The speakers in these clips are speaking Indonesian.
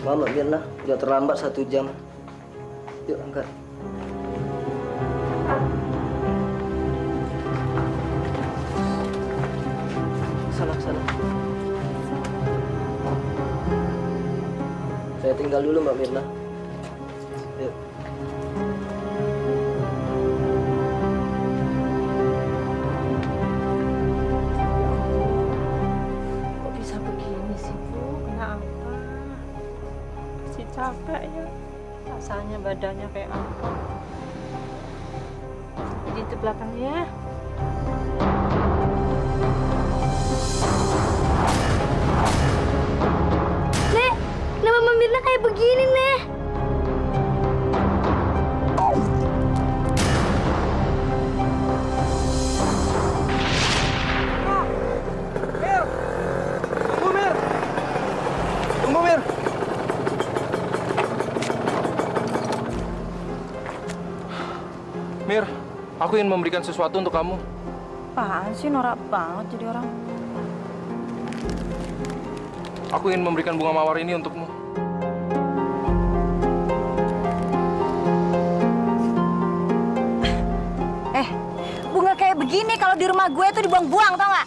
Maaf Mbak Mirna, udah terlambat 1 jam. Yuk angkat. Sana, sana. Saya tinggal dulu Mbak Mirna. Yuk. Kok bisa begini sih, Bu? Kenapa? Masih capek ya. Rasanya badannya kayak apa? Di itu belakangnya. Nek, kenapa Mbak Mirna kayak begini, Nek? Tunggu, Mir! Tunggu, Mir! Mir, aku ingin memberikan sesuatu untuk kamu. Apaan sih, norak banget jadi orang. Aku ingin memberikan bunga mawar ini untukmu. Bunga kayak begini kalau di rumah gue tuh dibuang-buang, tau nggak?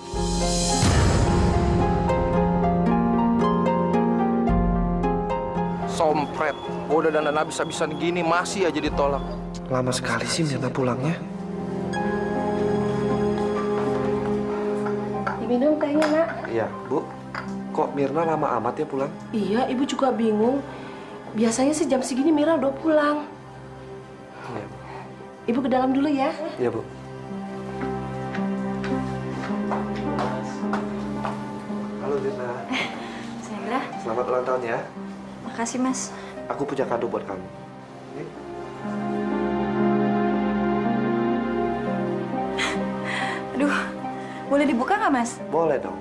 Sompret, gue udah dandan habis-habisan gini masih aja ditolak. Lama sekali sih Mirna pulangnya. Diminum tehnya, Nak. Iya, Bu. Kok Mirna lama amat ya pulang? Iya, Ibu juga bingung. Biasanya sih jam segini Mira udah pulang. Iya, Ibu ke dalam dulu ya. iya Bu. Halo Mirna, Sandra, selamat ulang tahun ya. makasih Mas. Aku punya kado buat kamu. Ini. Aduh, boleh dibuka nggak Mas? Boleh dong.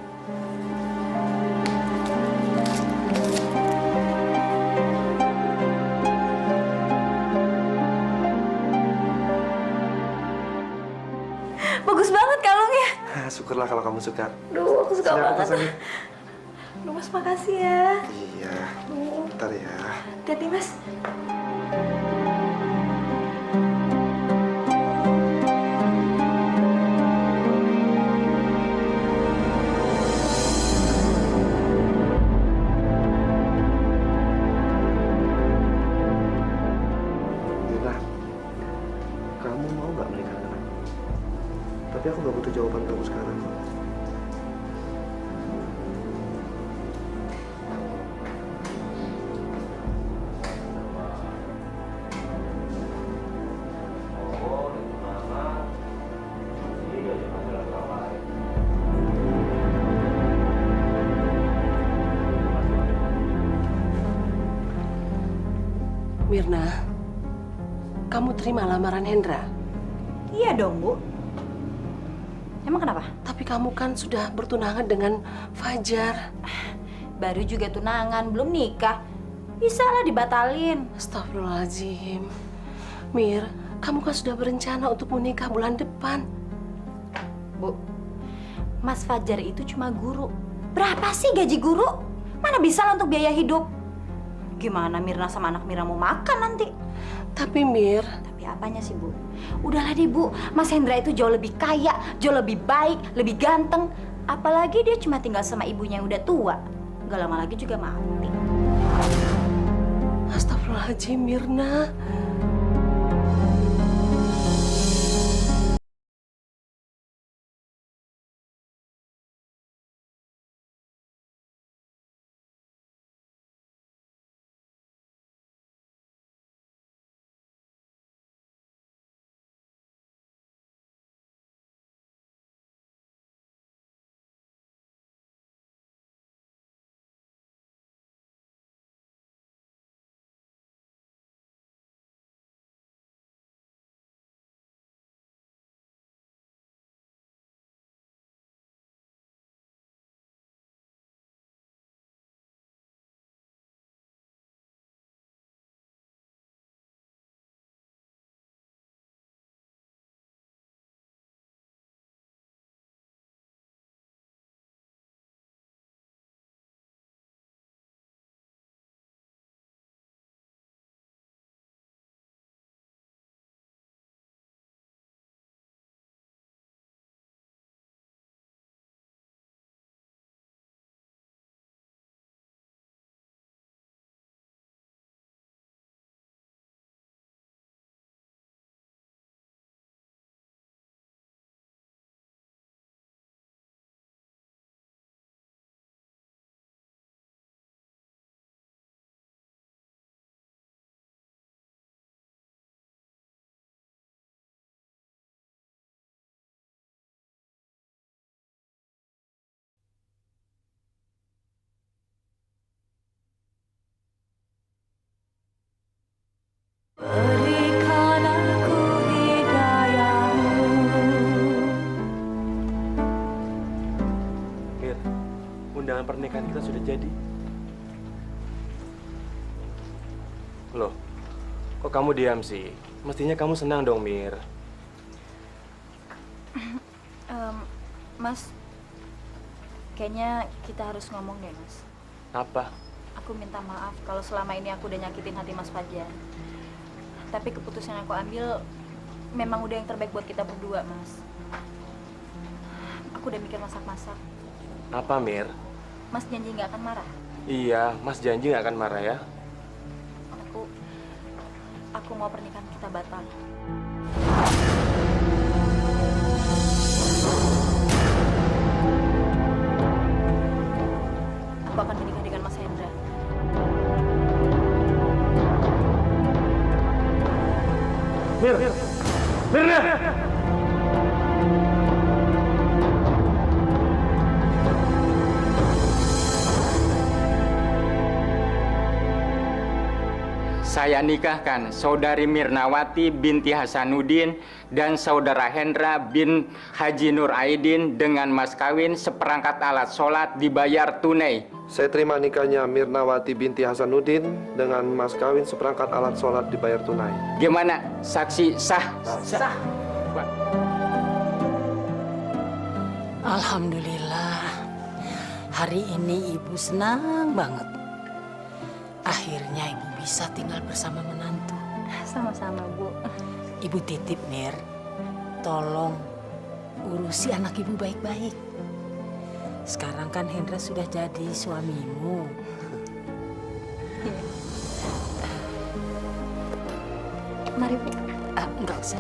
Bagus banget kalungnya. Syukurlah kalau kamu suka. Duh, aku suka Sini aku banget. pasangin. Duh, Mas makasih ya. Iya, bentar ya. Hati-hati Mas. Mirna, kamu mau nggak menikah dengan aku? Tapi aku nggak butuh jawaban kamu sekarang. Mirna, kamu terima lamaran Hendra. Iya dong, Bu. Emang kenapa? Tapi kamu kan sudah bertunangan dengan Fajar. Baru juga tunangan, belum nikah. Bisa lah dibatalin. Astagfirullahaladzim. Mir, kamu kan sudah berencana untuk menikah bulan depan. Bu, Mas Fajar itu cuma guru. Berapa sih gaji guru? Mana bisa lah untuk biaya hidup? Gimana Mirna sama anak Mirna mau makan nanti? Tapi Mir, Tapi apanya sih, Bu? Udahlah deh, Bu. Mas Hendra itu jauh lebih kaya, jauh lebih baik, lebih ganteng. Apalagi dia cuma tinggal sama ibunya yang udah tua. Gak lama lagi juga mati. astagfirullahaladzim Mirna. undangan pernikahan kita sudah jadi. Loh, kok kamu diam sih? Mestinya kamu senang dong, Mir. Mas, kayaknya kita harus ngomong deh, Mas. Apa? Aku minta maaf kalau selama ini aku udah nyakitin hati Mas Fajar. Tapi keputusan yang aku ambil memang udah yang terbaik buat kita berdua, Mas. Aku udah mikir masak-masak. Apa, Mir? Mas janji nggak akan marah? Iya, Mas janji nggak akan marah ya. Aku mau pernikahan kita batal. Aku akan menikah dengan Mas Hendra. Mirna! Saya nikahkan Saudari Mirnawati binti Hasanuddin dan Saudara Hendra bin Haji Nur Aidin dengan mas kawin seperangkat alat sholat dibayar tunai. Saya terima nikahnya Mirnawati binti Hasanuddin dengan mas kawin seperangkat alat sholat dibayar tunai. Gimana? Saksi sah? Sah. Alhamdulillah. Hari ini Ibu senang banget. Akhirnya Ibu bisa tinggal bersama menantu. Sama-sama, Bu. Ibu titip, Mir. Tolong urusi anak Ibu baik-baik. Sekarang kan Hendra sudah jadi suamimu. Mari, Bu. Enggak usah.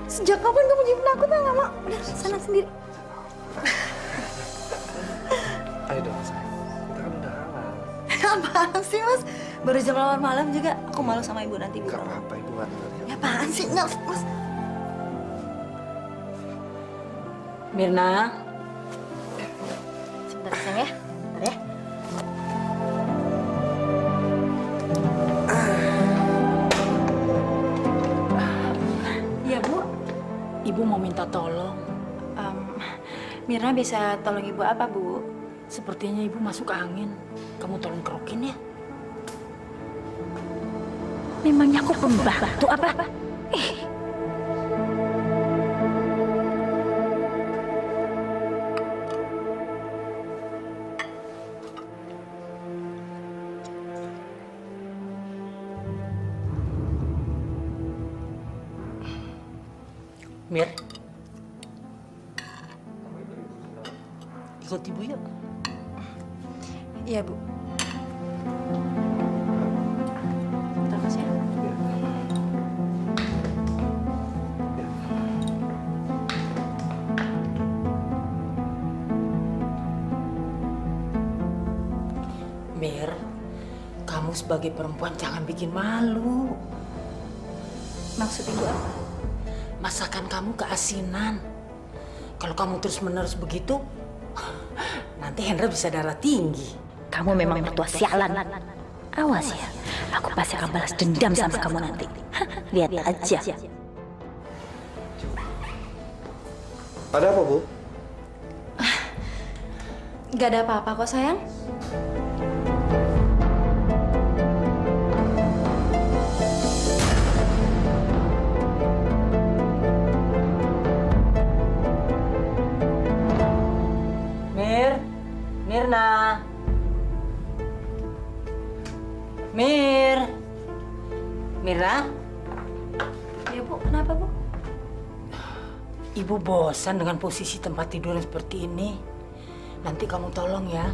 Sejak kapan kamu jadi penakut? Nggak mau. Udah, sana sendiri. Ayo dong, sayang. Kita kan udah halal. Apaan sih, Mas? Baru jam 8 malam juga. Aku malu sama Ibu nanti. Gak apa-apa, Ibu nggak dengar. Ya apaan sih? Nggak, Mas. Mirna. Sebentar, sayang ya. Bentar ya. Iya, Bu. Ibu mau minta tolong. Mirna bisa tolong Ibu apa, Bu? Sepertinya Ibu masuk angin. Kamu tolong kerokin ya. Memangnya aku pembantu apa? Mir. Ikut Ibu yuk. Iya, Bu. Bentar, Mas ya. Mir, kamu sebagai perempuan jangan bikin malu. Maksud Ibu apa? Masakan kamu keasinan. Kalau kamu terus-menerus begitu, nanti Hendra bisa darah tinggi. Kamu memang mertua sialan. Awas ya, aku pasti akan balas dendam sama kamu nanti. Lihat aja. Ada apa, Bu? Gak ada apa-apa kok, sayang. Mirna. Mirna. Ya, Bu. Kenapa, Bu? Ibu bosan dengan posisi tempat tidur seperti ini. Nanti kamu tolong ya,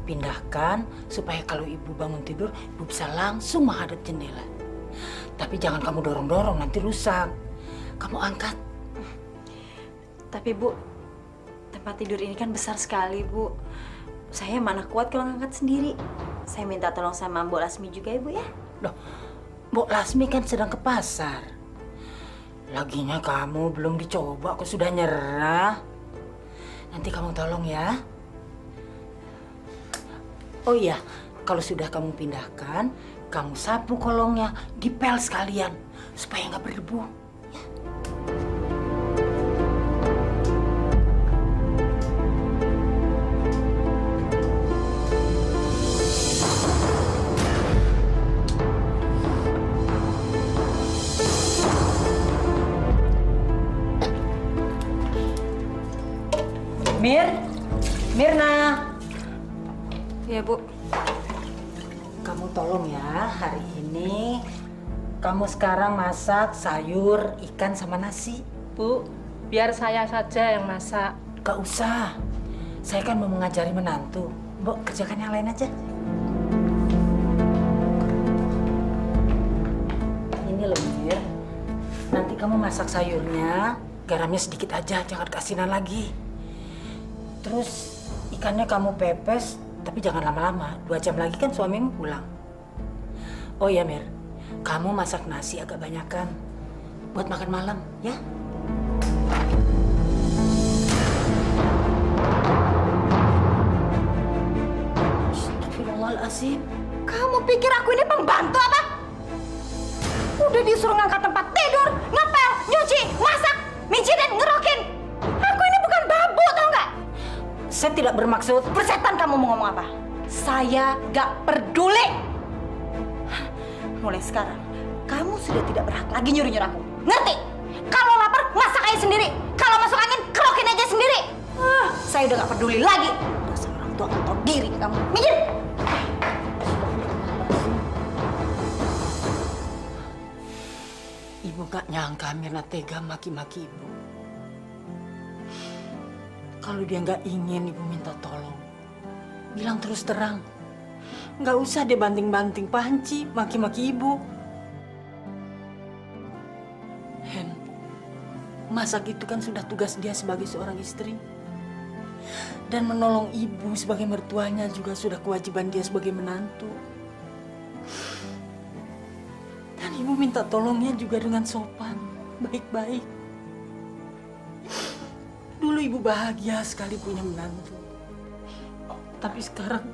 pindahkan supaya kalau Ibu bangun tidur, Ibu bisa langsung menghadap jendela. Tapi jangan kamu dorong-dorong, nanti rusak. Kamu angkat. Tapi, Bu, tempat tidur ini kan besar sekali, Bu. Saya mana kuat kalau ngangkat sendiri. Saya minta tolong sama Mbok Lasmi juga, Ibu ya. Loh, Mbok Lasmi kan sedang ke pasar. Laginya kamu belum dicoba, aku sudah nyerah. Nanti kamu tolong ya. Oh iya, kalau sudah kamu pindahkan, kamu sapu kolongnya, dipel sekalian supaya nggak berdebu. Mirna. Ya, Bu. Kamu tolong ya, hari ini kamu sekarang masak sayur, ikan sama nasi. Bu, biar saya saja yang masak. Gak usah, saya kan mau mengajari menantu. Mbok kerjakan yang lain aja. Ini loh Mir, nanti kamu masak sayurnya, garamnya sedikit aja, jangan kasinan lagi. Terus ikannya kamu pepes, tapi jangan lama-lama. 2 jam lagi kan suamimu pulang. Oh ya Mir, kamu masak nasi agak banyakan buat makan malam, ya? Astagfirullahaladzim. Kamu pikir aku ini pembantu apa? Udah disuruh ngangkat tempat tidur, ngepel, nyuci, masak, mici dan ngerokin. Aku ini bukan babu, tau nggak? Saya tidak bermaksud. Persetan kamu mau ngomong apa? Saya gak peduli. Mulai sekarang, kamu sudah tidak berhak lagi nyuruh-nyuruh aku. Ngerti? Kalau lapar, masak aja sendiri. Kalau masuk angin, kerokin aja sendiri. Saya udah gak peduli lagi. Dasar orang tua gak tahu diri kamu. Minggir! Ibu gak nyangka Mirna tega maki-maki ibu. Kalau dia nggak ingin ibu minta tolong, bilang terus terang. Nggak usah dia banting-banting panci, maki-maki ibu. Hen, masak itu kan sudah tugas dia sebagai seorang istri. Dan menolong ibu sebagai mertuanya juga sudah kewajiban dia sebagai menantu. Dan ibu minta tolongnya juga dengan sopan, baik-baik. Dulu ibu bahagia sekali punya menantu. Tapi sekarang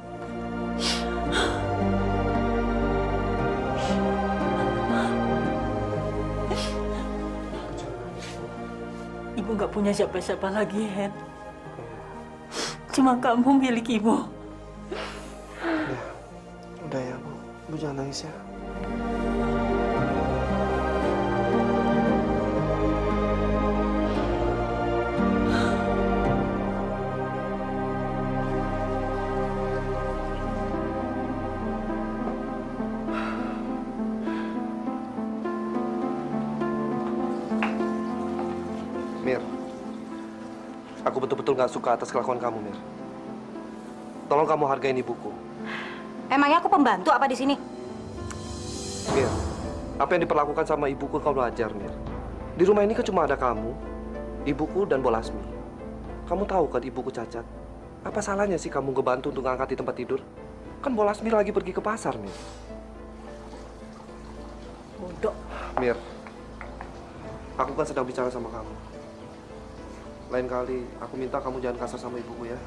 ibu gak punya siapa-siapa lagi, Hen. Cuma kamu milik ibu. Ya, udah ya, Bu. Bu jangan nangis ya. Mir, aku betul-betul gak suka atas kelakuan kamu, Mir. Tolong kamu hargain ibuku. Emangnya aku pembantu apa di sini? Mir, apa yang diperlakukan sama ibuku kamu ajar, Mir. Di rumah ini kan cuma ada kamu, ibuku, dan Bolasmi. Kamu tahu kan ibuku cacat. Apa salahnya sih kamu ngebantu untuk ngangkat di tempat tidur? Kan Bolasmi lagi pergi ke pasar, Mir. Bodoh. Mir, aku kan sedang bicara sama kamu. Lain kali, aku minta kamu jangan kasar sama ibuku ya.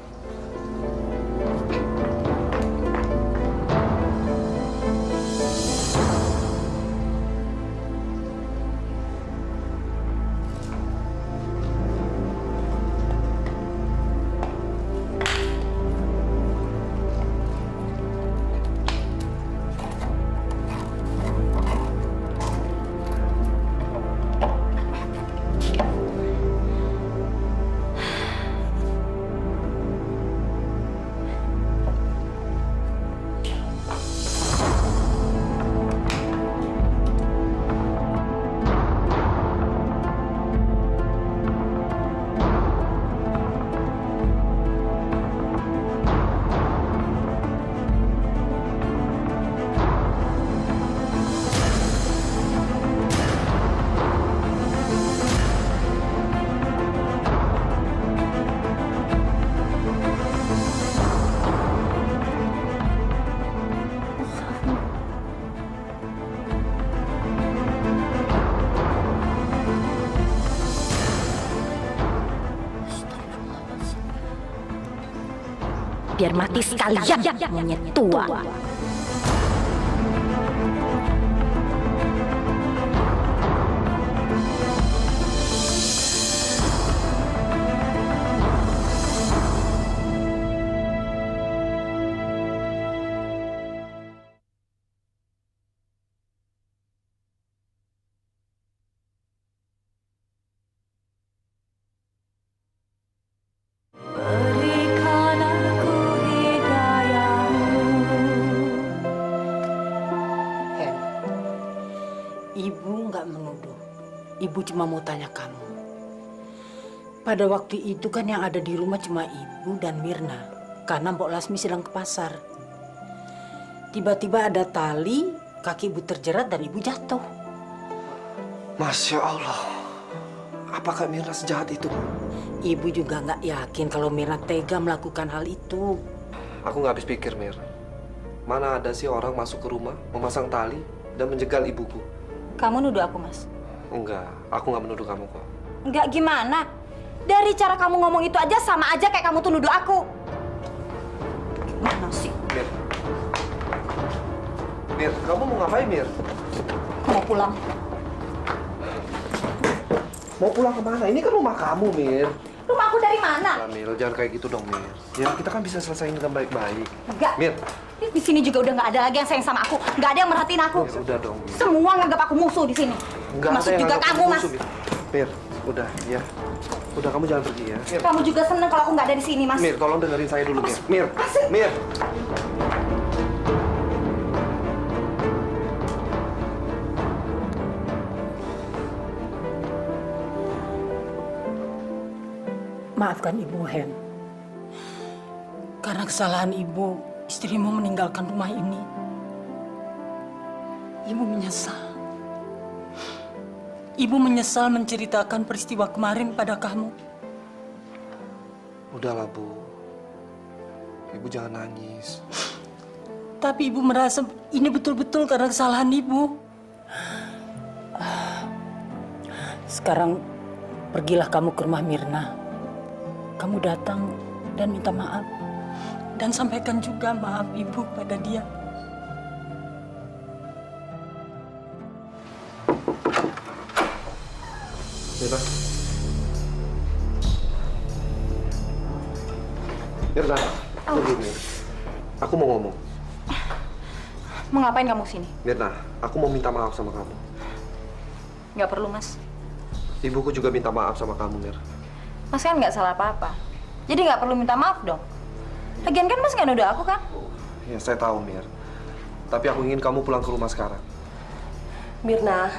biar mati sekalian, monyet tua. Ibu nggak menuduh. Ibu cuma mau tanya kamu. Pada waktu itu kan yang ada di rumah cuma ibu dan Mirna. Karena Mbok Lasmi sedang ke pasar. Tiba-tiba ada tali, kaki ibu terjerat dan ibu jatuh. Masya Allah. Apakah Mirna sejahat itu? Ibu juga nggak yakin kalau Mirna tega melakukan hal itu. Aku nggak habis pikir, Mir. Mana ada sih orang masuk ke rumah, memasang tali, dan menjegal ibuku? Kamu nuduh aku, Mas? Enggak, aku nggak menuduh kamu kok. Enggak gimana? Dari cara kamu ngomong itu aja sama aja kayak kamu tuh nuduh aku. Gimana sih? Mir. Mir, kamu mau ngapain, Mir? Mau pulang. Mau pulang kemana? Ini kan rumah kamu, Mir. Rumah aku dari mana? Nah, Mir, jangan kayak gitu dong, Mir. Ya, kita kan bisa selesaiin dengan baik-baik. Enggak. Mir. Di sini juga udah nggak ada lagi yang sayang sama aku. Nggak ada yang merhatiin aku. Mir, udah dong, Mir. Semua nganggap aku musuh di sini. Nggak Masuk ada yang juga anggap kamu, Mas. musuh, Mir. Mir, udah, ya. Udah, kamu jangan pergi ya. Mir. Kamu juga seneng kalau aku nggak ada di sini, Mas. Mir, tolong dengerin saya dulu, Mir. Mir, Mir. Maafkan Ibu Hen. Karena kesalahan Ibu, istrimu meninggalkan rumah ini. Ibu menyesal. Ibu menyesal menceritakan peristiwa kemarin pada kamu. Udahlah, Bu. Ibu jangan nangis. Tapi Ibu merasa ini betul-betul karena kesalahan Ibu. Sekarang pergilah kamu ke rumah Mirna. Kamu datang dan minta maaf. Dan sampaikan juga maaf Ibu pada dia. Mirna. Mirna, tunggu, Mir. Aku mau ngomong. Mau ngapain kamu sini? Mirna, aku mau minta maaf sama kamu. Nggak perlu, Mas. Ibuku juga minta maaf sama kamu, Mir. Mas kan nggak salah apa-apa. Jadi nggak perlu minta maaf dong. Lagian kan Mas nggak nuduh aku kan? Ya, saya tahu, Mir. Tapi aku ingin kamu pulang ke rumah sekarang. Mirna,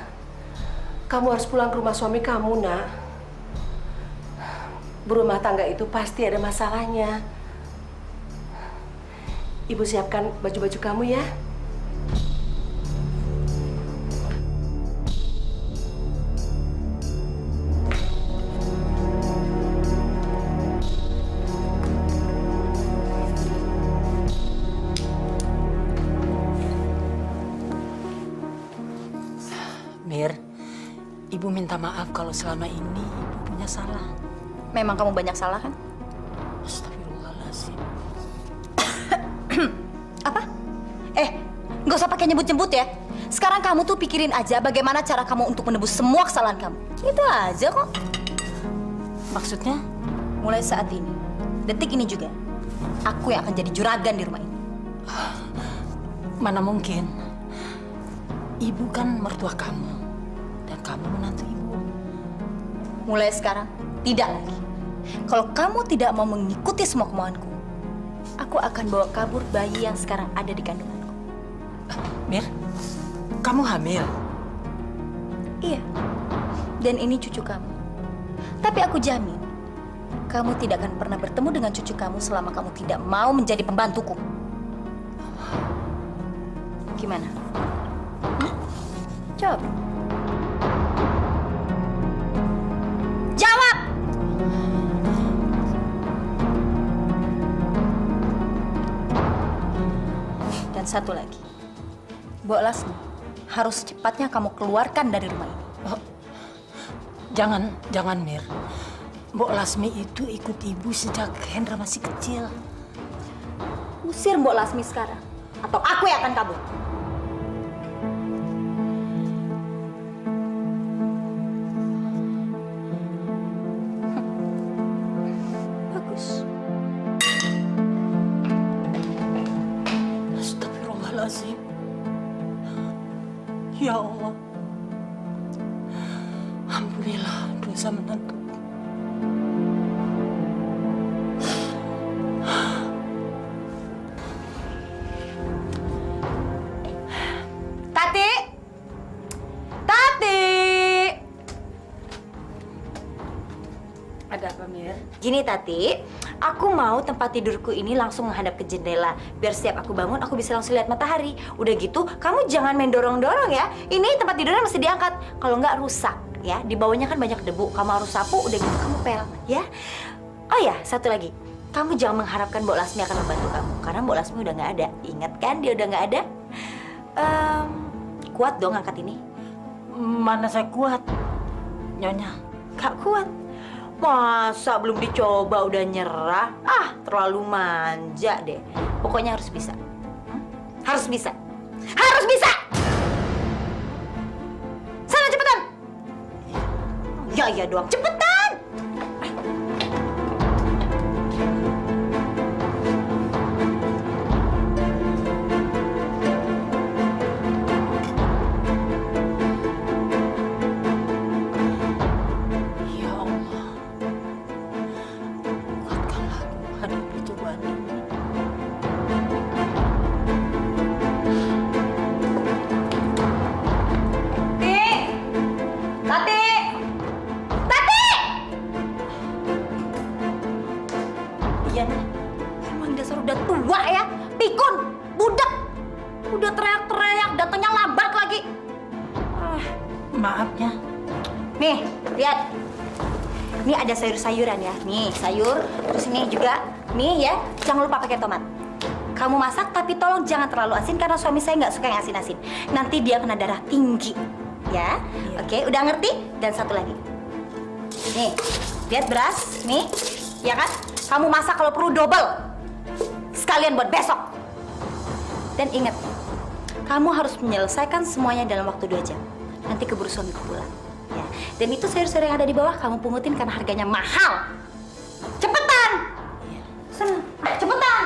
kamu harus pulang ke rumah suami kamu, nak. Berumah tangga itu pasti ada masalahnya. Ibu siapkan baju-baju kamu ya. Mir, Ibu minta maaf kalau selama ini Ibu punya salah. Memang kamu banyak salah kan? Astagfirullahaladzim. Apa? Nggak usah pakai nyebut-nyebut ya. Sekarang kamu tuh pikirin aja bagaimana cara kamu untuk menebus semua kesalahan kamu. Itu aja kok. Maksudnya? Mulai saat ini, detik ini juga, aku yang akan jadi juragan di rumah ini. Mana mungkin? Ibu kan mertua kamu. Dan kamu menantu Ibu. Mulai sekarang, tidak lagi. Kalau kamu tidak mau mengikuti semua kemauanku, aku akan bawa kabur bayi yang sekarang ada di kandunganku. Mir, kamu hamil? Iya, dan ini cucu kamu. Tapi aku jamin, kamu tidak akan pernah bertemu dengan cucu kamu selama kamu tidak mau menjadi pembantuku. Gimana? Jawab. Jawab! Dan satu lagi. Mbok Lasmi, harus secepatnya kamu keluarkan dari rumah ini. Jangan Mir. Mbok Lasmi itu ikut Ibu sejak Hendra masih kecil. Usir Mbok Lasmi sekarang, atau aku yang akan kabur. Bagus. Astagfirullahaladzim. Ya Allah. Alhamdulillah dosa menantu. Tati! Tati! Ada apa, Mir? Gini Tati, aku mau tempat tidurku ini langsung menghadap ke jendela. Biar setiap aku bangun, aku bisa langsung lihat matahari. Udah gitu, kamu jangan main dorong-dorong ya. Ini tempat tidurnya mesti diangkat. Kalau nggak rusak ya. Di bawahnya kan banyak debu. Kamu harus sapu, udah gitu kamu pel ya. Oh ya, satu lagi. Kamu jangan mengharapkan Mbok Lasmi akan membantu kamu. Karena Mbok Lasmi udah nggak ada. Ingat kan, dia udah nggak ada. Kuat dong angkat ini. Mana saya kuat, Nyonya. Gak kuat. Masa belum dicoba udah nyerah? Ah, terlalu manja deh. Pokoknya harus bisa. Harus bisa. Harus bisa! Sana cepetan! Ya, iya doang. Cepetan! Ya Allah. Kuatkanlah aku hadapi cobaan ini. Tati! Tati! Iya nih, emang dasar udah tua ya, pikun, budak. Udah teriak-teriak, datangnya lambat lagi. Maafnya. Nih, lihat. Ini ada sayur-sayuran ya. Nih, sayur. Terus ini juga. Nih ya, jangan lupa pakai tomat. Kamu masak, tapi tolong jangan terlalu asin karena suami saya nggak suka yang asin-asin. Nanti dia kena darah tinggi. Ya, oke, udah ngerti? Dan satu lagi. Nih, lihat beras. Nih, ya kan? Kamu masak kalau perlu double. Sekalian buat besok. Dan ingat, kamu harus menyelesaikan semuanya dalam waktu 2 jam. Nanti keburu suamiku pulang. Ya. Dan itu sayur-sayur yang ada di bawah kamu pungutin karena harganya mahal. Cepetan! Sana, cepetan!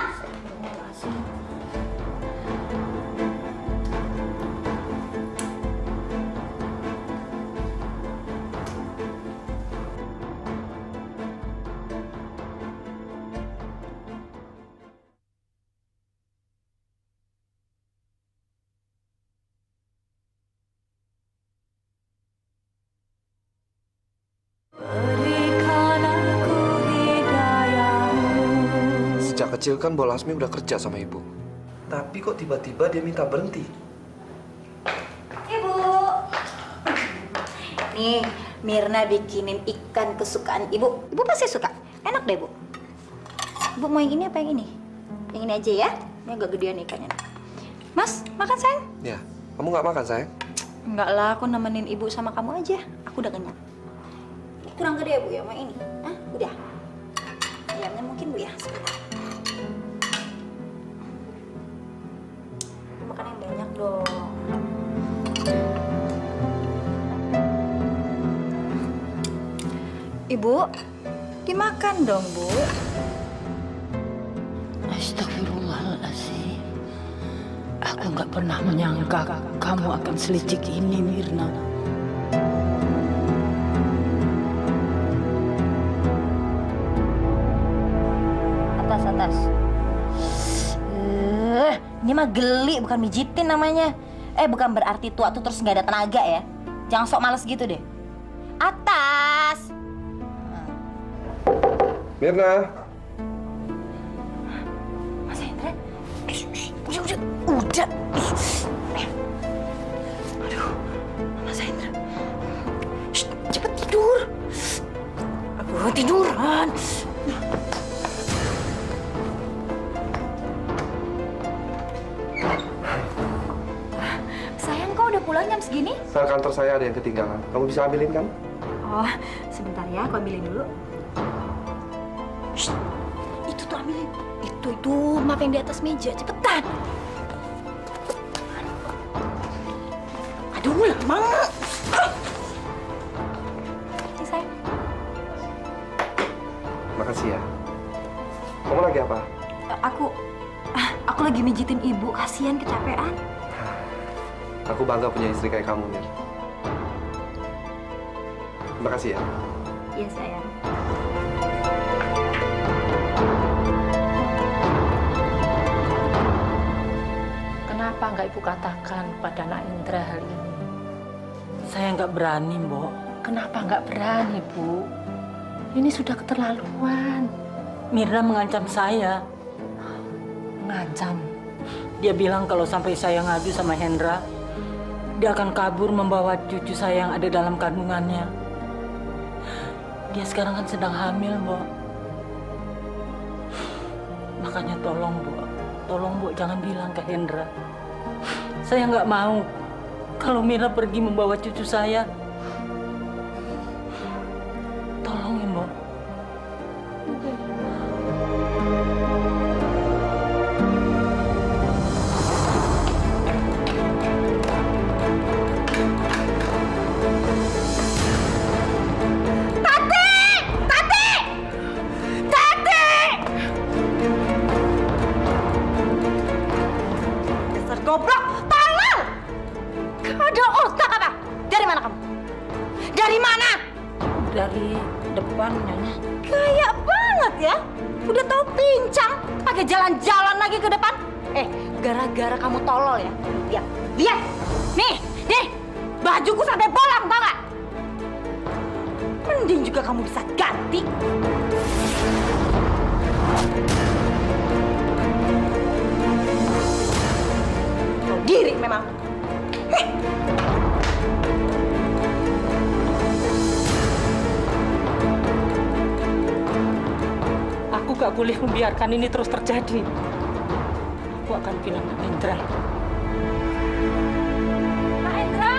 Sejak kecil kan Mbok Lasmi udah kerja sama ibu. Tapi kok tiba-tiba dia minta berhenti? Ibu! Nih, Mirna bikinin ikan kesukaan ibu. Ibu pasti suka. Enak deh, Bu. Ibu mau yang ini apa yang ini? Yang ini aja ya. Ini agak gedean ikannya. Mas, makan sayang? Ya, kamu nggak makan sayang? Enggak lah, aku nemenin ibu sama kamu aja. Aku udah kenyang. Kurang gede ya, Bu, ya, sama ini? Hah? Udah? Ayamnya mungkin, Bu, ya? Sebentar. Makan yang banyak dong. Ibu, dimakan dong, Bu. Astagfirullahaladzim. Aku nggak pernah menyangka kamu akan selicik ini, Mirna. Atas. Ini mah geli, bukan mijitin namanya. Bukan berarti tua tuh terus nggak ada tenaga ya. Jangan sok males gitu deh. Atas. Mirna. Mas Hendra. Udah. Aduh, Mas Hendra. Cepet tidur. Aduh, tiduran. Sayang, kau udah pulang jam segini? File kantor saya ada yang ketinggalan. Kamu bisa ambilin kan? Oh, sebentar ya, aku ambilin dulu. Itu tuh ambilin. Itu map yang di atas meja. Cepetan. Aduh, lama. Ini sayang. Makasih ya. Kamu lagi apa? Aku lagi mijitin ibu. Kasihan kecapean. Aku bangga punya istri kayak kamu, Mir. Makasih ya. Iya, sayang. Kenapa nggak ibu katakan pada Nak Indra hal ini? Saya nggak berani, Mbok. Kenapa nggak berani, Bu? Ini sudah keterlaluan. Mirna mengancam saya. Mengancam. Dia bilang kalau sampai saya ngadu sama Hendra, dia akan kabur membawa cucu saya yang ada dalam kandungannya. Dia sekarang kan sedang hamil, Mbok. Makanya tolong, Mbok, jangan bilang ke Hendra. Saya nggak mau kalau Mira pergi membawa cucu saya. Tolong ya, Mbok. Dasar goblok, tolong! Kamu ada otak apa? Dari mana kamu? Dari mana? Dari depan, Nyonya. Kayak banget ya. Udah tahu pincang, pakai jalan-jalan lagi ke depan. Gara-gara kamu tolol ya. Lihat. Nih, bajuku sampai bolong, tau gak? Mending juga kamu bisa ganti. Tahu diri memang. Aku gak boleh membiarkan ini terus terjadi. Aku akan bilang Nak Indra. Nak Indra!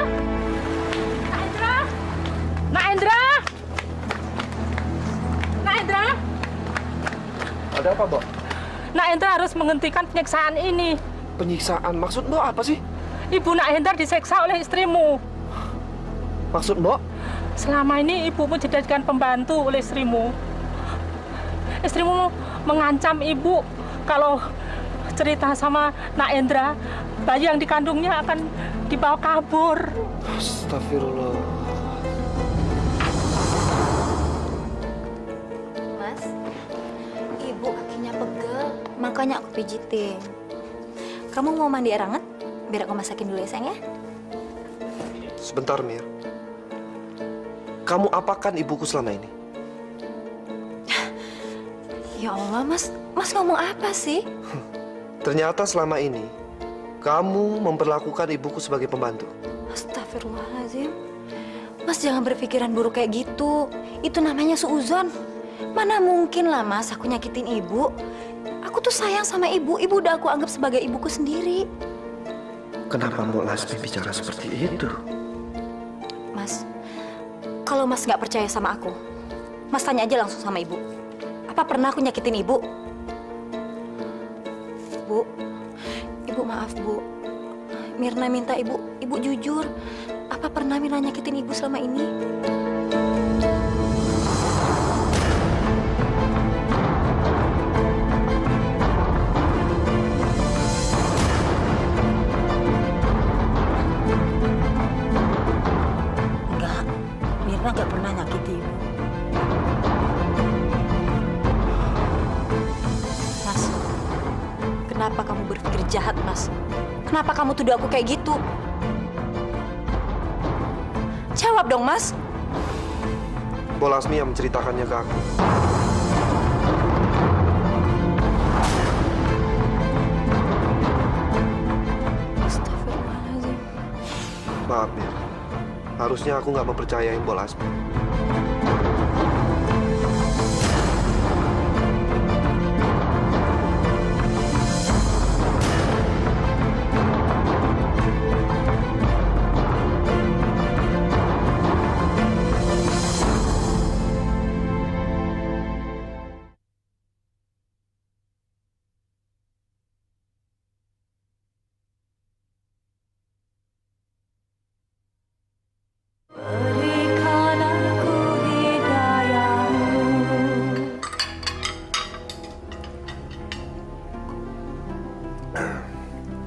Nak Indra! Nak Indra! Nak Indra! Ada apa, Mbok? Nak Indra harus menghentikan penyiksaan ini. Penyiksaan? Maksud Mbok apa sih? Ibu Nak Indra diseksa oleh istrimu. Maksud Mbok? Selama ini ibumu dijadikan pembantu oleh istrimu. Istrimu mengancam ibu kalau cerita sama Nak Indra, bayi yang dikandungnya akan dibawa kabur. Astagfirullah. Mas, ibu kakinya pegel, makanya aku pijitin. Kamu mau mandi air hangat? Biar aku masakin dulu ya, sayang ya. Sebentar, Mir. Kamu apakan ibuku selama ini? Ya Allah, Mas ngomong apa sih? Ternyata selama ini, kamu memperlakukan ibuku sebagai pembantu. Astagfirullahaladzim. Mas jangan berpikiran buruk kayak gitu. Itu namanya suuzon. Mana mungkin lah, Mas, aku nyakitin ibu. Aku tuh sayang sama ibu. Ibu udah aku anggap sebagai ibuku sendiri. Kenapa Mbok Lasmi bicara seperti itu? Mas, kalau Mas nggak percaya sama aku, Mas tanya aja langsung sama ibu. Apa pernah aku nyakitin ibu? Ibu maaf, Bu. Mirna minta ibu jujur. Apa pernah Mirna nyakitin ibu selama ini? Enggak, Mirna nggak pernah nyakiti ibu. Mas, kenapa kamu berpikir jahat, Mas? Kenapa kamu tuduh aku kayak gitu? Jawab dong, Mas. Mbok Lasmi yang menceritakannya ke aku. Astagfirullahaladzim. Maaf, Mir. Harusnya aku nggak mempercayai Mbok Lasmi.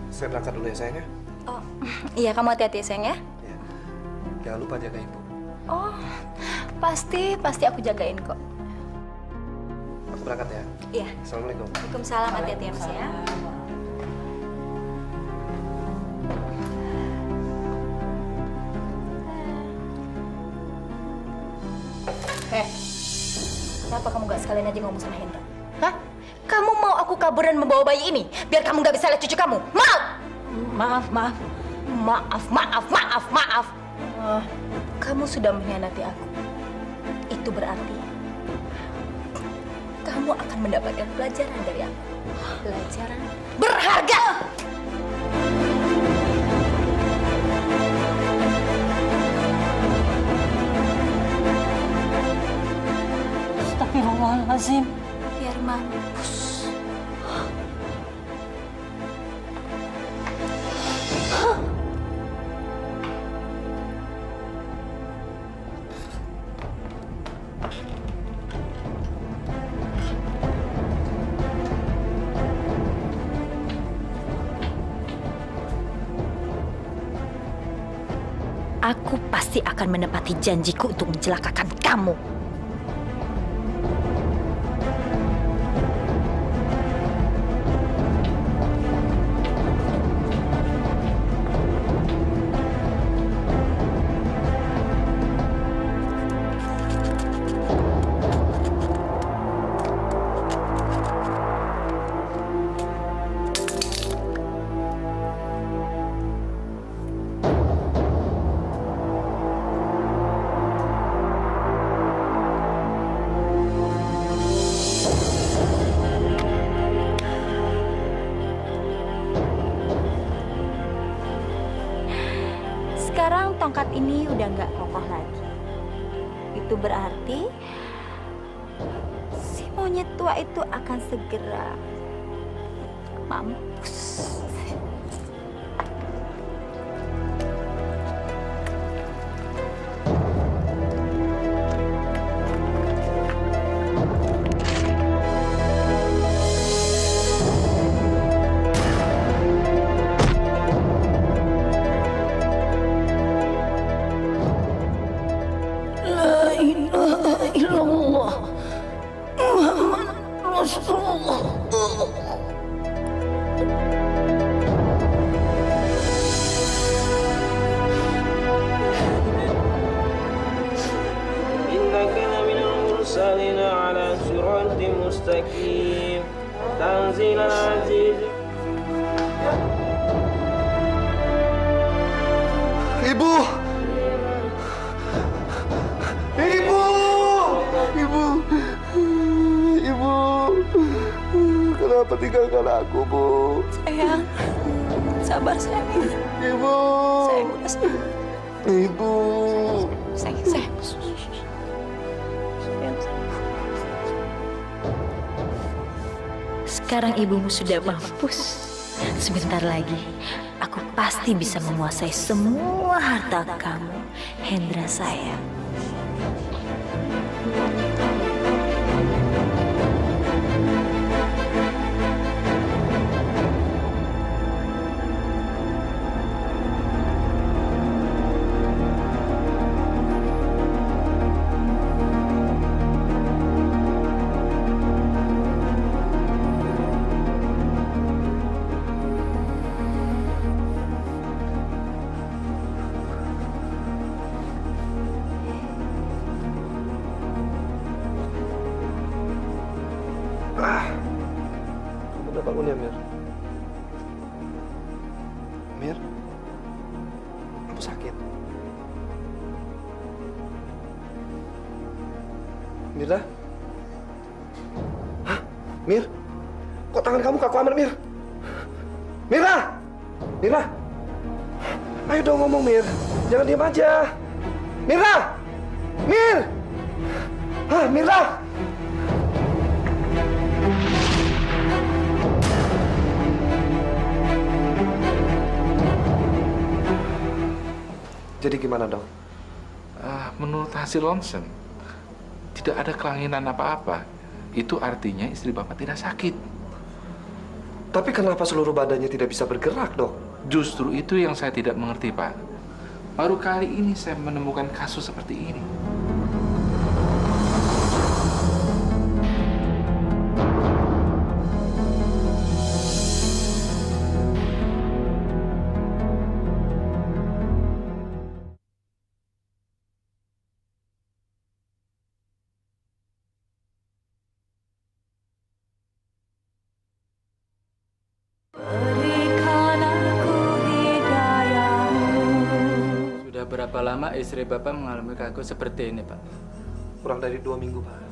Saya berangkat dulu ya sayang ya. Oh, iya kamu hati-hati ya sayang ya. Ya. Jangan lupa jaga ibu. Oh, pasti aku jagain kok. Aku berangkat ya. Iya. Assalamualaikum. Waalaikumsalam, hati-hati ya Mas ya. Kenapa kamu gak sekalian aja ngomong sama Hendra? Hah? Kamu mau aku kabur dan membawa bayi ini? Biar kamu gak bisa lihat cucu kamu? Mau? Maaf. Maaf. Kamu sudah mengkhianati aku. Itu berarti kamu akan mendapatkan pelajaran dari aku. Pelajaran berharga! Astagfirullahaladzim. Biar mampus. Aku pasti akan menepati janjiku untuk mencelakakan kamu. Sekarang tongkat ini udah nggak kokoh lagi. Itu berarti si monyet tua itu akan segera mampus. La ilaha illallah. Muhammad Rasulullah. إنك لمن المرسلين على صراط مستقيم تنزيل العزيز. Ibu! Kenapa tinggalkan aku, Bu? Sayang, sabar sayang. Ibu! Sayang udah sayang. Ibu! Sayang. Sekarang ibumu sudah mampus. Sebentar lagi, aku pasti bisa menguasai semua harta kamu, Hendra sayang. Kamu udah bangun ya, Mir? Mir? Kamu sakit? Mira? Hah? Mir? Kok tangan kamu kaku amat, Mir? Mira! Mira! Ayo dong ngomong, Mir. Jangan diam aja. Mira! Mir! Hah, Mira! Jadi gimana, dok? Menurut hasil ronsen, tidak ada kelainan apa-apa. Itu artinya istri Bapak tidak sakit. Tapi kenapa seluruh badannya tidak bisa bergerak, Dok? Justru itu yang saya tidak mengerti, Pak. Baru kali ini saya menemukan kasus seperti ini. Sudah berapa lama istri Bapak mengalami kaku seperti ini, Pak? Kurang dari 2 minggu, Pak.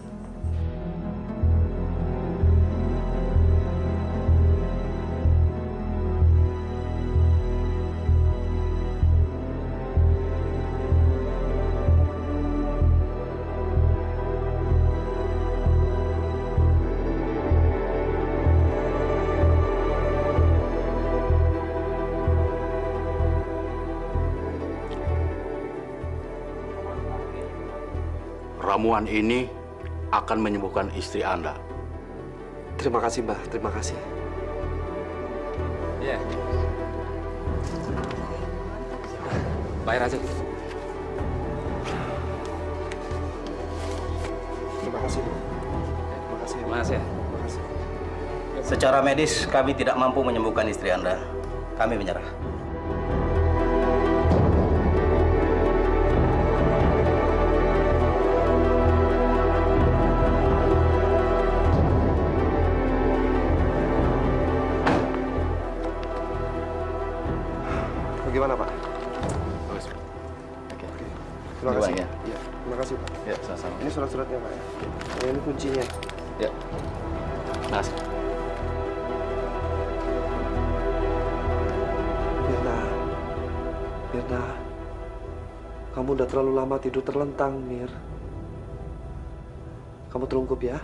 Ramuan ini akan menyembuhkan istri Anda. Terima kasih, Mbak. Terima kasih. Ya. Bayar aja. Terima kasih, Bu. Terima kasih. Mas ya. Terima kasih. Secara medis, kami tidak mampu menyembuhkan istri Anda. Kami menyerah. Bagaimana, Pak? Bagus. Oke. Terima kasih. Ya. Iya, terima kasih, Pak. Ya, sama-sama. Ini surat-suratnya, Pak. Ini kuncinya. Ya. Mas. Mirna. Mirna. Kamu udah terlalu lama tidur terlentang, Mir. Kamu terungkup ya.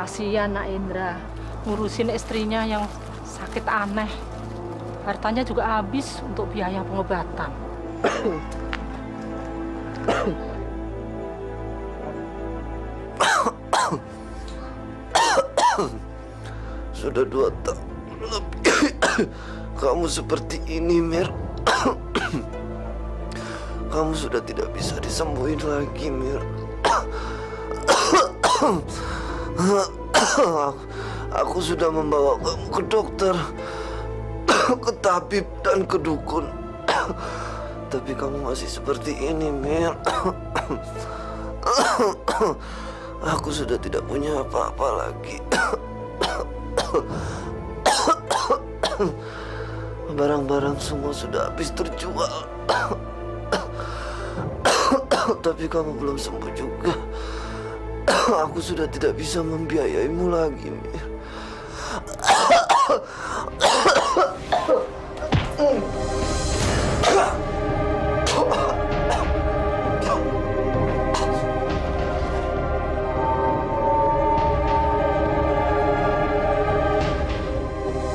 Kasihan Nak Indra, ngurusin istrinya yang sakit aneh. Hartanya juga habis untuk biaya pengobatan. Sudah 2 tahun lebih kamu seperti ini, Mir. Kamu sudah tidak bisa disembuhin lagi, Mir. Aku sudah membawa kamu ke dokter, ke tabib dan ke dukun. Tapi kamu masih seperti ini, Mir. Aku sudah tidak punya apa-apa lagi. Barang-barang semua sudah habis terjual. Tapi kamu belum sembuh juga. Aku sudah tidak bisa membiayaimu lagi, Mir.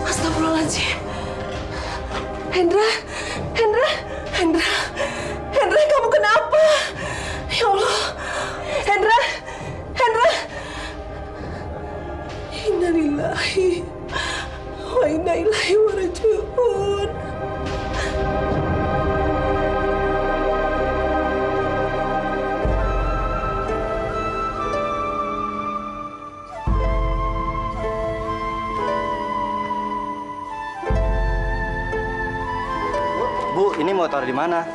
Astagfirullahaladzim. Hendra, kamu kenapa? Ya Allah, Hendra. Innalillahi wa inna ilaihi raji'un. Bu, ini mau taruh di mana?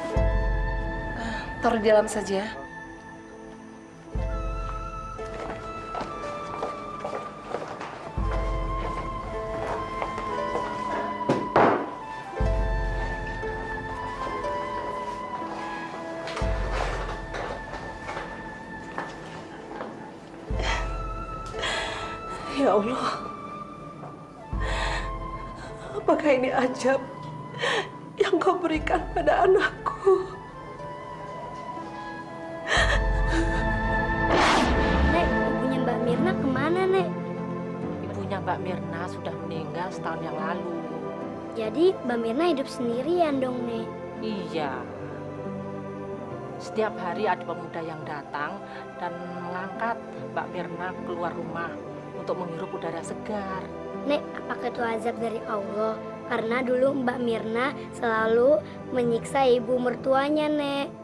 Taruh di dalam saja. Ya Allah, apakah ini ajab yang kau berikan pada anakku? Nek, ibunya Mbak Mirna kemana, Nek? Ibunya Mbak Mirna sudah meninggal setahun yang lalu. Jadi Mbak Mirna hidup sendirian dong, Nek? Iya. Setiap hari ada pemuda yang datang dan mengangkat Mbak Mirna keluar rumah untuk menghirup udara segar. Nek, apakah itu azab dari Allah? Karena dulu Mbak Mirna selalu menyiksa ibu mertuanya, Nek.